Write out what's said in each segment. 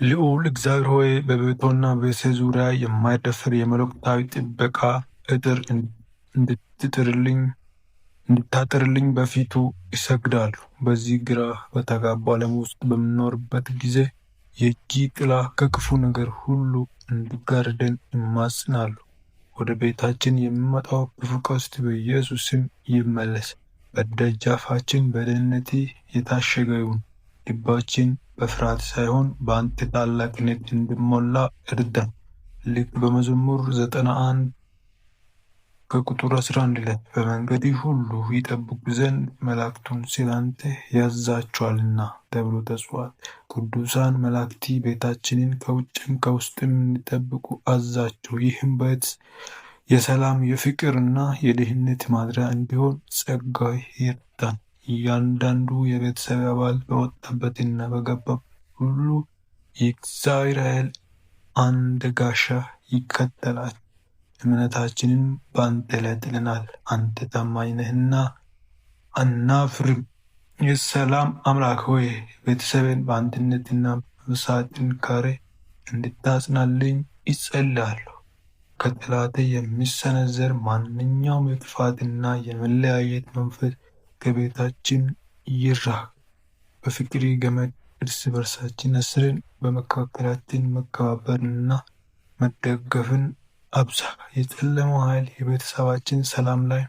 ልዑል እግዚአብሔር ሆይ በቤቶና በቤቴ ዙሪያ የማይደፈር የመለኮታዊ ጥበቃ እጥር እንድታጥርልኝ በፊቱ ይሰግዳሉ። በዚህ ግራ በተጋባ ዓለም ውስጥ በምኖርበት ጊዜ የእጅ ጥላ ከክፉ ነገር ሁሉ እንዲጋርደን እማጽናለሁ። ወደ ቤታችን የሚመጣው ክፉ ቀስት በኢየሱስ ስም ይመለስ። በደጃፋችን በደህንነት የታሸገ ይሁን። ልባችን በፍርሃት ሳይሆን በአንተ ታላቅነት እንዲሞላ እርዳን። ልክ በመዝሙር 91 ከቁጥር 11 ላይ በመንገድህ ሁሉ ይጠብቁ ዘንድ መላእክቱን ስላንተ ያዛቸዋልና ተብሎ ተጽፏል። ቅዱሳን መላእክት ቤታችንን ከውጭም ከውስጥም እንዲጠብቁ አዛቸው። ይህም ቤት የሰላም የፍቅርና የደህንነት ማደሪያ እንዲሆን ጸጋህ ይርዳን። እያንዳንዱ የቤተሰብ አባል በወጣበትና በገባበት ሁሉ የእግዚአብሔር ኃይል እንደ ጋሻ ይከተላል። እምነታችንን በአንተ ላይ ጥለናል። አንተ ታማኝ ነህና አናፍርም። የሰላም አምላክ ሆይ ቤተሰብን በአንድነትና በመንፈሳዊ ጥንካሬ እንድታጽናልኝ ይጸልያለሁ። ከጠላቴ የሚሰነዘር ማንኛውም የክፋትና የመለያየት መንፈስ ከቤታችን ይራቅ። በፍቅር ገመድ እርስ በርሳችን አስረን በመካከላችን መከባበርንና መደገፍን አብዛ። የጨለማው ኃይል የቤተሰባችን ሰላም ላይ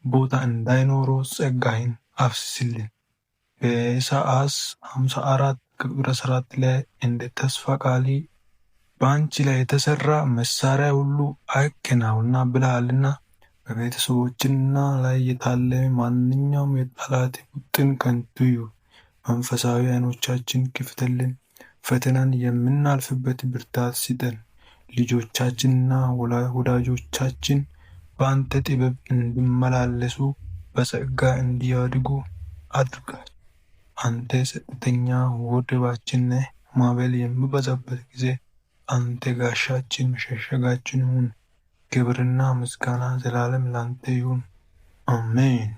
ቦታ እንዳይኖረው ጸጋህን አፍስስልን። በኢሳይያስ 54 ቁጥር 14 ላይ እንደ ተስፋ ቃል በአንቺ ላይ የተሰራ መሳሪያ ሁሉ አይከናወንና ብለሃልና በቤተሰቦችና ላይ የታለመ ማንኛውም የጠላት ውጥን ከንቱ ይሁን። መንፈሳዊ ዓይኖቻችን ክፈትልን። ፈተናን የምናልፍበት ብርታት ስጠን። ልጆቻችንና ወዳጆቻችን በአንተ ጥበብ እንዲመላለሱ በጸጋ እንዲያድጉ አድርጋል። አንተ ጸጥተኛ ወደባችን ነህ። ማዕበል የሚበዛበት ጊዜ አንተ ጋሻችን መሸሸጋችን ሁን። ክብርና ምስጋና ዘላለም ላንተ ይሁን፣ አሜን።